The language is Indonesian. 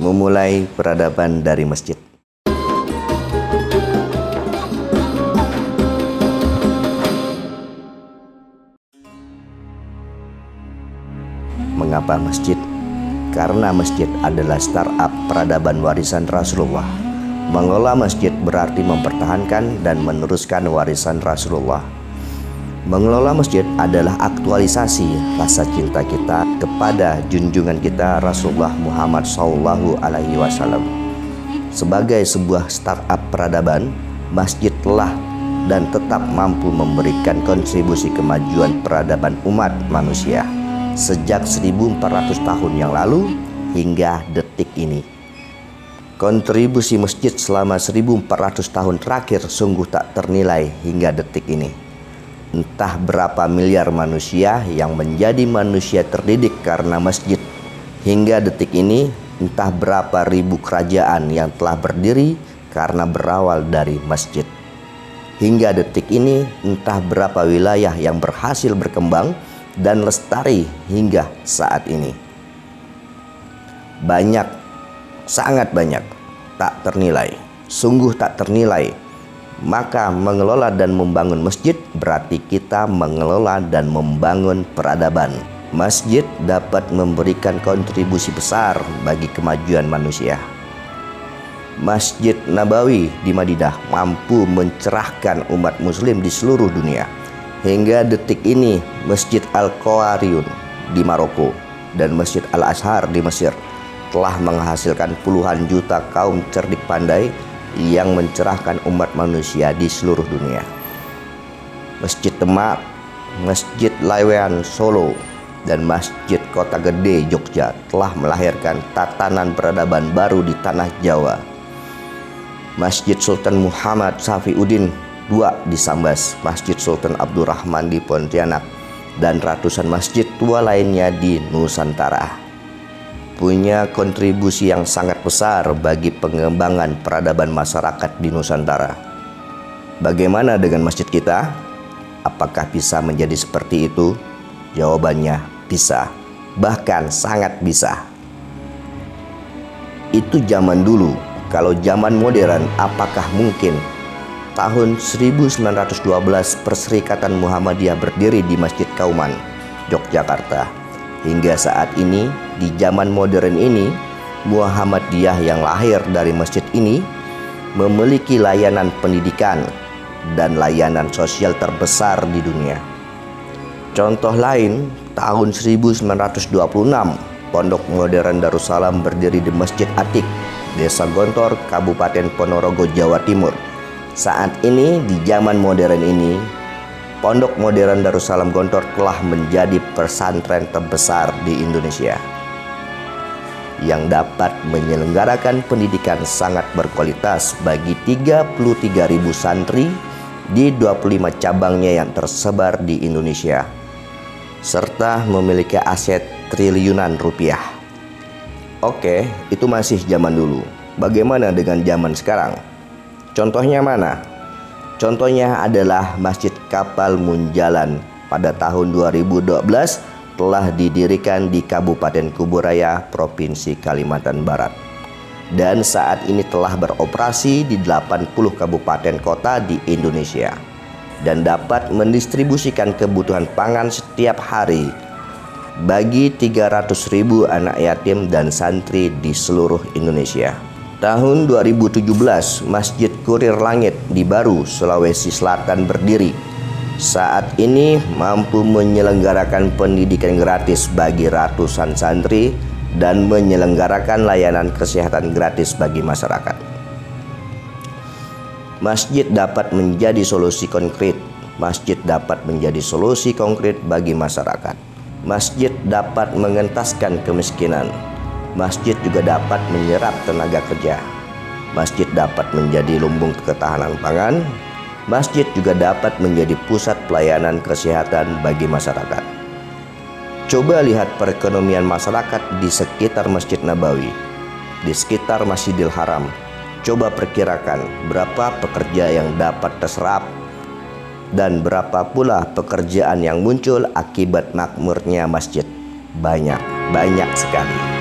memulai peradaban dari masjid. Mengapa masjid? Karena masjid adalah startup peradaban warisan Rasulullah. Mengelola masjid berarti mempertahankan dan meneruskan warisan Rasulullah. Mengelola masjid adalah aktualisasi rasa cinta kita kepada junjungan kita Rasulullah Muhammad SAW. Sebagai sebuah startup peradaban, masjid telah dan tetap mampu memberikan kontribusi kemajuan peradaban umat manusia sejak 1400 tahun yang lalu hingga detik ini. Kontribusi masjid selama 1400 tahun terakhir sungguh tak ternilai hingga detik ini. Entah berapa miliar manusia yang menjadi manusia terdidik karena masjid. Hingga detik ini, entah berapa ribu kerajaan yang telah berdiri karena berawal dari masjid. Hingga detik ini, entah berapa wilayah yang berhasil berkembang dan lestari hingga saat ini. Banyak, sangat banyak, tak ternilai, sungguh tak ternilai. Maka mengelola dan membangun masjid berarti kita mengelola dan membangun peradaban. Masjid dapat memberikan kontribusi besar bagi kemajuan manusia. Masjid Nabawi di Madinah mampu mencerahkan umat muslim di seluruh dunia. Hingga detik ini, Masjid Al-Qawariyun di Maroko dan Masjid Al-Azhar di Mesir telah menghasilkan puluhan juta kaum cerdik pandai yang mencerahkan umat manusia di seluruh dunia. Masjid Demak, Masjid Lawean Solo, dan Masjid Kota Gede Jogja telah melahirkan tatanan peradaban baru di tanah Jawa. Masjid Sultan Muhammad Safiuddin II di Sambas, Masjid Sultan Abdurrahman di Pontianak, dan ratusan masjid tua lainnya di Nusantara punya kontribusi yang sangat besar bagi pengembangan peradaban masyarakat di Nusantara. Bagaimana dengan masjid kita? Apakah bisa menjadi seperti itu? Jawabannya bisa, bahkan sangat bisa. Itu zaman dulu. Kalau zaman modern, apakah mungkin? Tahun 1912 Perserikatan Muhammadiyah berdiri di Masjid Kauman, Yogyakarta. Hingga saat ini, di zaman modern ini, Muhammadiyah yang lahir dari masjid ini memiliki layanan pendidikan dan layanan sosial terbesar di dunia. Contoh lain, tahun 1926, Pondok Modern Darussalam berdiri di Masjid Atik, Desa Gontor, Kabupaten Ponorogo, Jawa Timur. Saat ini, di zaman modern ini, Pondok Modern Darussalam Gontor telah menjadi pesantren terbesar di Indonesia yang dapat menyelenggarakan pendidikan sangat berkualitas bagi 33.000 santri di 25 cabangnya yang tersebar di Indonesia, serta memiliki aset triliunan rupiah. Oke, itu masih zaman dulu. Bagaimana dengan zaman sekarang? Contohnya mana? Contohnya adalah Masjid Kapal Munjalan pada tahun 2012 telah didirikan di Kabupaten Kuburaya, Provinsi Kalimantan Barat. Dan saat ini telah beroperasi di 80 kabupaten kota di Indonesia dan dapat mendistribusikan kebutuhan pangan setiap hari bagi 300.000 anak yatim dan santri di seluruh Indonesia. Tahun 2017, Masjid Kurir Langit di Baru, Sulawesi Selatan berdiri. Saat ini mampu menyelenggarakan pendidikan gratis bagi ratusan santri dan menyelenggarakan layanan kesehatan gratis bagi masyarakat. Masjid dapat menjadi solusi konkret. Masjid dapat menjadi solusi konkret bagi masyarakat. Masjid dapat mengentaskan kemiskinan. Masjid juga dapat menyerap tenaga kerja. Masjid dapat menjadi lumbung ketahanan pangan. Masjid juga dapat menjadi pusat pelayanan kesehatan bagi masyarakat. Coba lihat perekonomian masyarakat di sekitar Masjid Nabawi, di sekitar Masjidil Haram. Coba perkirakan berapa pekerja yang dapat terserap dan berapa pula pekerjaan yang muncul akibat makmurnya masjid. Banyak sekali.